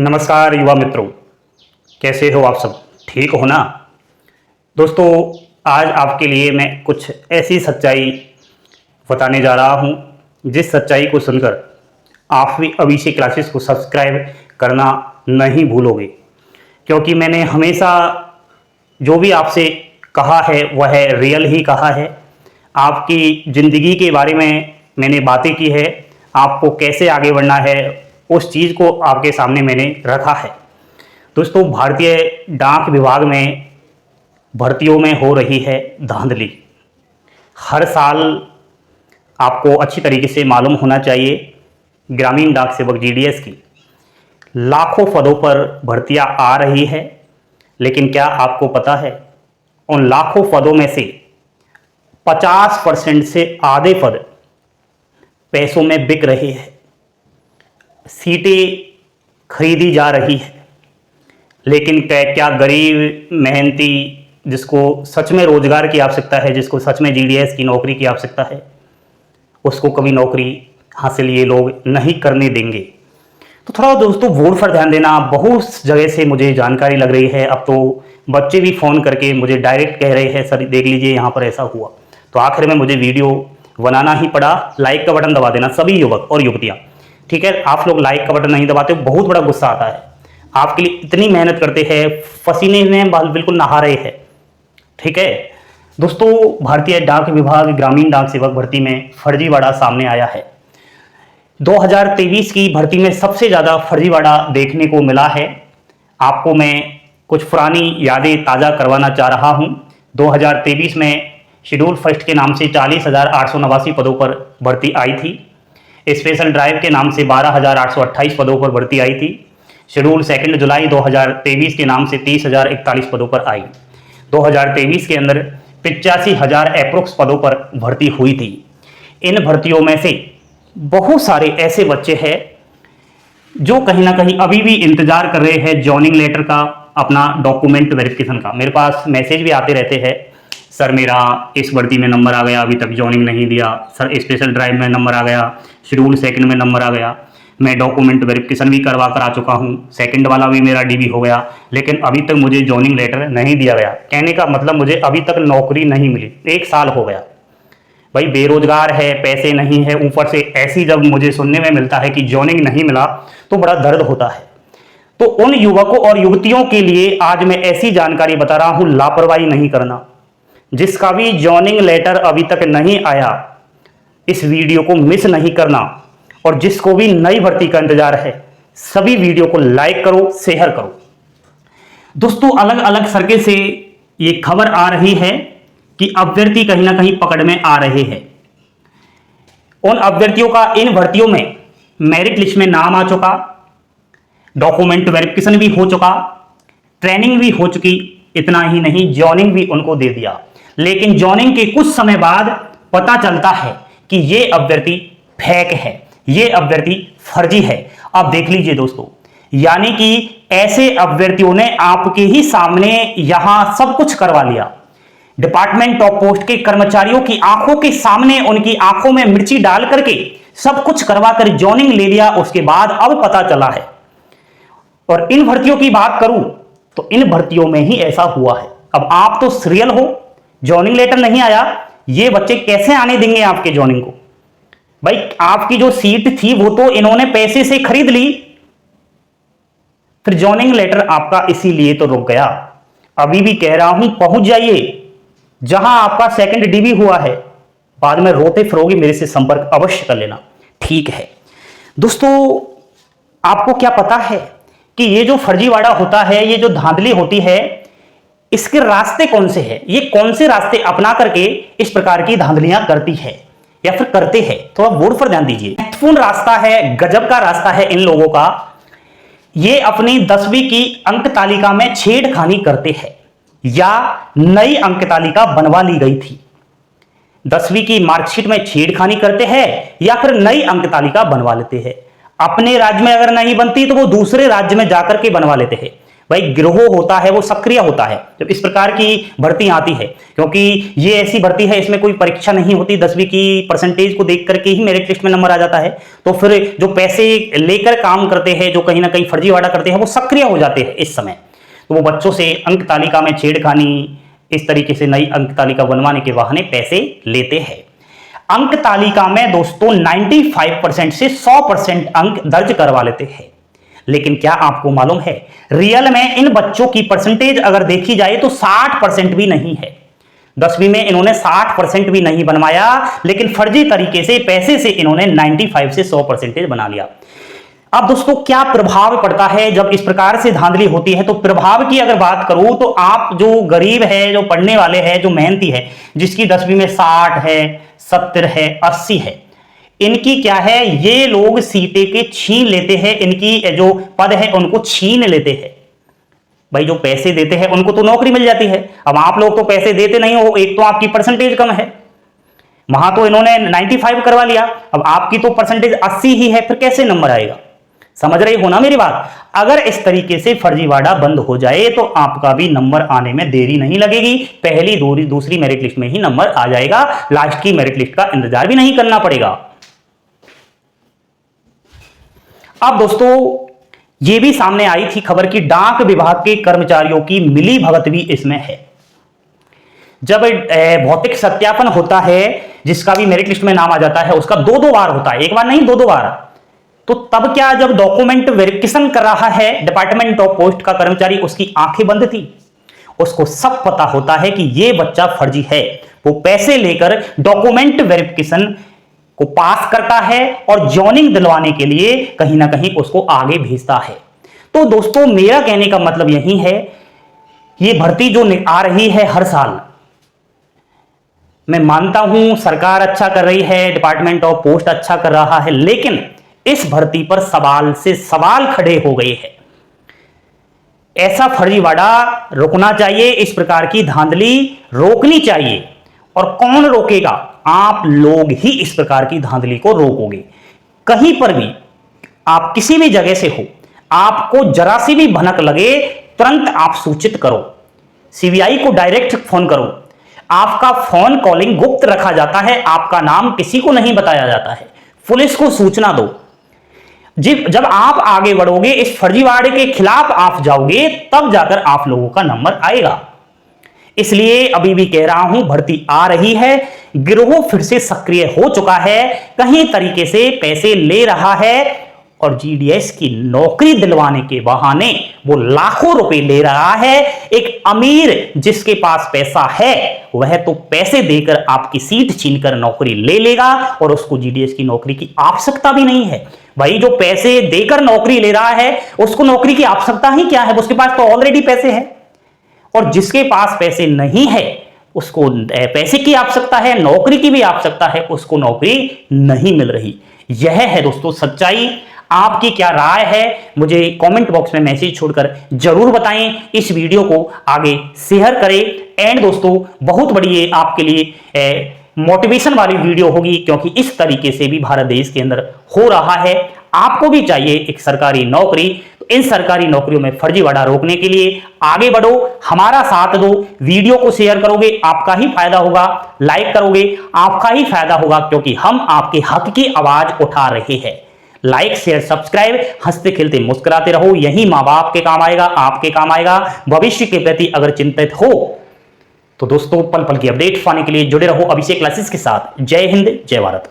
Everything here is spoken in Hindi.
नमस्कार युवा मित्रों, कैसे हो आप सब? ठीक हो ना दोस्तों? आज आपके लिए मैं कुछ ऐसी सच्चाई बताने जा रहा हूं जिस सच्चाई को सुनकर आप भी अभी से क्लासेस को सब्सक्राइब करना नहीं भूलोगे, क्योंकि मैंने हमेशा जो भी आपसे कहा है वह रियल ही कहा है। आपकी ज़िंदगी के बारे में मैंने बातें की है, आपको कैसे आगे बढ़ना है उस चीज़ को आपके सामने मैंने रखा है। दोस्तों, भारतीय डाक विभाग में भर्तियों में हो रही है धांधली। हर साल आपको अच्छी तरीके से मालूम होना चाहिए, ग्रामीण डाक सेवक जीडीएस की लाखों पदों पर भर्तियां आ रही है। लेकिन क्या आपको पता है, उन लाखों पदों में से 50% से आधे पद पैसों में बिक रहे हैं, सीटें खरीदी जा रही है। लेकिन क्या गरीब मेहनती जिसको सच में रोजगार की आवश्यकता है, जिसको सच में जीडीएस की नौकरी की आवश्यकता है, उसको कभी नौकरी हासिल ये लोग नहीं करने देंगे। तो थोड़ा दोस्तों बोर्ड पर ध्यान देना। बहुत जगह से मुझे जानकारी लग रही है, अब तो बच्चे भी फ़ोन करके मुझे डायरेक्ट कह रहे हैं, सर देख लीजिए यहाँ पर ऐसा हुआ। तो आखिर में मुझे वीडियो बनाना ही पड़ा। लाइक का बटन दबा देना सभी युवक और युवतियाँ, ठीक है? आप लोग लाइक का बटन नहीं दबाते हो, बहुत बड़ा गुस्सा आता है। आपके लिए इतनी मेहनत करते हैं, पसीने में बिल्कुल नहा रहे हैं, ठीक है दोस्तों? भारतीय डाक विभाग ग्रामीण डाक सेवक भर्ती में फर्जीवाड़ा सामने आया है। 2023 की भर्ती में सबसे ज़्यादा फर्जीवाड़ा देखने को मिला है। आपको मैं कुछ पुरानी यादें ताज़ा करवाना चाह रहा हूं। 2023 में शेड्यूल फर्स्ट के नाम से 40,889 पदों पर भर्ती आई थी। स्पेशल ड्राइव के नाम से 12,828 पदों पर भर्ती आई थी। शेड्यूल सेकंड जुलाई 2023 के नाम से 30,041 पदों पर आई। 2023 के अंदर 85,000 अप्रोक्स पदों पर भर्ती हुई थी। इन भर्तियों में से बहुत सारे ऐसे बच्चे हैं जो कहीं ना कहीं अभी भी इंतजार कर रहे हैं जॉइनिंग लेटर का, अपना डॉक्यूमेंट वेरिफिकेशन का। मेरे पास मैसेज भी आते रहते हैं, सर मेरा इस भर्ती में नंबर आ गया, अभी तक जॉइनिंग नहीं दिया, सर स्पेशल ड्राइव में नंबर आ गया, शेड्यूल सेकंड में नंबर आ गया, मैं डॉक्यूमेंट वेरिफिकेशन भी करवा कर आ चुका हूँ, सेकंड वाला भी मेरा डीबी हो गया, लेकिन अभी तक मुझे जॉइनिंग लेटर नहीं दिया गया। कहने का मतलब मुझे अभी तक नौकरी नहीं मिली, 1 साल हो गया। भाई बेरोजगार है, पैसे नहीं है, ऊपर से ऐसी जब मुझे सुनने में मिलता है कि जॉइनिंग नहीं मिला तो बड़ा दर्द होता है। तो उन युवकों और युवतियों के लिए आज मैं ऐसी जानकारी बता रहा हूं, लापरवाही नहीं करना। जिसका भी जॉइनिंग लेटर अभी तक नहीं आया, इस वीडियो को मिस नहीं करना। और जिसको भी नई भर्ती का इंतजार है, सभी वीडियो को लाइक करो, शेयर करो। दोस्तों, अलग अलग सर्किल से ये खबर आ रही है कि अभ्यर्थी कहीं ना कहीं पकड़ में आ रहे हैं। उन अभ्यर्थियों का इन भर्तियों में मेरिट लिस्ट में नाम आ चुका, डॉक्यूमेंट वेरिफिकेशन भी हो चुका, ट्रेनिंग भी हो चुकी। इतना ही नहीं, जॉइनिंग भी उनको दे दिया। लेकिन जॉइनिंग के कुछ समय बाद पता चलता है कि ये अभ्यर्थी फेक है, ये अभ्यर्थी फर्जी है। अब देख लीजिए दोस्तों, यानी कि ऐसे अभ्यर्थियों ने आपके ही सामने यहां सब कुछ करवा लिया। डिपार्टमेंट ऑफ पोस्ट के कर्मचारियों की आंखों के सामने उनकी आंखों में मिर्ची डाल करके सब कुछ करवा कर जॉइनिंग ले लिया। उसके बाद अब पता चला है। और इन भर्तियों की बात करूं तो इन भर्तियों में ही ऐसा हुआ है। अब आप तो सीरियल हो, जॉइनिंग लेटर नहीं आया, ये बच्चे कैसे आने देंगे आपके जॉइनिंग को? भाई आपकी जो सीट थी वो तो इन्होंने पैसे से खरीद ली, फिर जॉइनिंग लेटर आपका इसीलिए तो रुक गया। अभी भी कह रहा हूं, पहुंच जाइए जहां आपका सेकंड डीबी हुआ है। बाद में रोते फिरोगे, मेरे से संपर्क अवश्य कर लेना, ठीक है दोस्तों? आपको क्या पता है कि ये जो फर्जीवाड़ा होता है, ये जो धांधली होती है, इसके रास्ते कौन से हैं? ये कौन से रास्ते अपना करके इस प्रकार की धांधलियां करती है या फिर करते हैं? थोड़ा बोर्ड पर ध्यान दीजिए। महत्वपूर्ण रास्ता है, गजब का रास्ता है इन लोगों का। ये अपनी 10वीं की अंक तालिका में छेड़खानी करते हैं, या नई अंक तालिका बनवा ली गई थी, 10वीं की मार्कशीट में छेड़खानी करते हैं या फिर नई अंक तालिका बनवा लेते हैं। अपने राज्य में अगर नहीं बनती तो वो दूसरे राज्य में जाकर के बनवा लेते हैं। भाई गिरोह होता है वो सक्रिय होता है जब इस प्रकार की भर्ती आती है, क्योंकि ये ऐसी भर्ती है इसमें कोई परीक्षा नहीं होती, 10वीं की परसेंटेज को देख करके ही मेरिट लिस्ट में नंबर आ जाता है। तो फिर जो पैसे लेकर काम करते हैं, जो कहीं ना कहीं फर्जीवाड़ा करते हैं, वो सक्रिय हो जाते हैं इस समय। तो वो बच्चों से अंक तालिका में छेड़खानी, इस तरीके से नई अंक तालिका बनवाने के बहाने पैसे लेते हैं। अंक तालिका में दोस्तों 95% से 100% अंक दर्ज करवा लेते हैं। लेकिन क्या आपको मालूम है, रियल में इन बच्चों की परसेंटेज अगर देखी जाए तो 60% भी नहीं है। 10वीं में इन्होंने 60% भी नहीं बनवाया, लेकिन फर्जी तरीके से पैसे से इन्होंने 95 से 100% बना लिया। अब दोस्तों क्या प्रभाव पड़ता है जब इस प्रकार से धांधली होती है? तो प्रभाव की अगर बात करूं तो आप जो गरीब है, जो पढ़ने वाले हैं, जो मेहनती है, जिसकी 10वीं में 60 है, 70 है, 80 है, इनकी क्या है, ये लोग सीटें के छीन लेते हैं, इनकी जो पद है उनको छीन लेते हैं। भाई जो पैसे देते हैं उनको तो नौकरी मिल जाती है, अब आप लोग तो पैसे देते नहीं हो, एक तो आपकी परसेंटेज कम है, वहां तो इन्होंने 95 करवा लिया, अब आपकी तो परसेंटेज 80 ही है, फिर कैसे नंबर आएगा? समझ रहे हो ना मेरी बात? अगर इस तरीके से फर्जीवाड़ा बंद हो जाए तो आपका भी नंबर आने में देरी नहीं लगेगी, पहली दूसरी मेरिट लिस्ट में ही नंबर आ जाएगा, लास्ट की मेरिट लिस्ट का इंतजार भी नहीं करना पड़ेगा। अब दोस्तों यह भी सामने आई थी खबर कि डाक विभाग के कर्मचारियों की मिली भगत भी इसमें है। जब भौतिक सत्यापन होता है, जिसका भी मेरिट लिस्ट में नाम आ जाता है, उसका दो बार होता है, एक बार नहीं दो बार। तो तब क्या, जब डॉक्यूमेंट वेरिफिकेशन कर रहा है डिपार्टमेंट ऑफ पोस्ट का कर्मचारी, उसकी आंखें बंद थी, उसको सब पता होता है कि यह बच्चा फर्जी है। वो पैसे लेकर डॉक्यूमेंट वेरिफिकेशन को पास करता है और जॉइनिंग दिलवाने के लिए कहीं ना कहीं उसको आगे भेजता है। तो दोस्तों मेरा कहने का मतलब यही है, ये भर्ती जो आ रही है हर साल, मैं मानता हूं सरकार अच्छा कर रही है, डिपार्टमेंट ऑफ पोस्ट अच्छा कर रहा है, लेकिन इस भर्ती पर सवाल से सवाल खड़े हो गए हैं। ऐसा फर्जीवाड़ा रोकना चाहिए, इस प्रकार की धांधली रोकनी चाहिए। और कौन रोकेगा? आप लोग ही इस प्रकार की धांधली को रोकोगे। कहीं पर भी आप किसी भी जगह से हो, आपको जरा सी भी भनक लगे, तुरंत आप सूचित करो, सीबीआई को डायरेक्ट फोन करो। आपका फोन कॉलिंग गुप्त रखा जाता है, आपका नाम किसी को नहीं बताया जाता है, पुलिस को सूचना दो। जब आप आगे बढ़ोगे, इस फर्जीवाड़े के खिलाफ आप जाओगे, तब जाकर आप लोगों का नंबर आएगा। इसलिए अभी भी कह रहा हूं, भर्ती आ रही है, गिरोह फिर से सक्रिय हो चुका है, कहीं तरीके से पैसे ले रहा है और जीडीएस की नौकरी दिलवाने के बहाने वो लाखों रुपए ले रहा है। एक अमीर जिसके पास पैसा है, वह तो पैसे देकर आपकी सीट छीनकर नौकरी ले लेगा और उसको जीडीएस की नौकरी की आवश्यकता भी नहीं है। भाई जो पैसे देकर नौकरी ले रहा है, उसको नौकरी की आवश्यकता ही क्या है? उसके पास तो ऑलरेडी पैसे है। और जिसके पास पैसे नहीं है, उसको पैसे की आवश्यकता है, नौकरी की भी आवश्यकता है, उसको नौकरी नहीं मिल रही। यह है दोस्तों सच्चाई। आपकी क्या राय है, मुझे कमेंट बॉक्स में मैसेज छोड़कर जरूर बताएं। इस वीडियो को आगे शेयर करें। एंड दोस्तों बहुत बड़ी ये आपके लिए मोटिवेशन वाली वीडियो होगी, क्योंकि इस तरीके से भी भारत देश के अंदर हो रहा है। आपको भी चाहिए एक सरकारी नौकरी, तो इन सरकारी नौकरियों में फर्जीवाड़ा रोकने के लिए आगे बढ़ो, हमारा साथ दो। वीडियो को शेयर करोगे, आपका ही फायदा होगा, लाइक करोगे, आपका ही फायदा होगा, क्योंकि हम आपके हक की आवाज उठा रहे हैं। लाइक शेयर सब्सक्राइब, हंसते खेलते मुस्कुराते रहो, यही माँ बाप के काम आएगा, आपके काम आएगा। भविष्य के प्रति अगर चिंतित हो तो दोस्तों पल पल की अपडेट पाने के लिए जुड़े रहो अभिषेक क्लासेस के साथ। जय हिंद, जय भारत।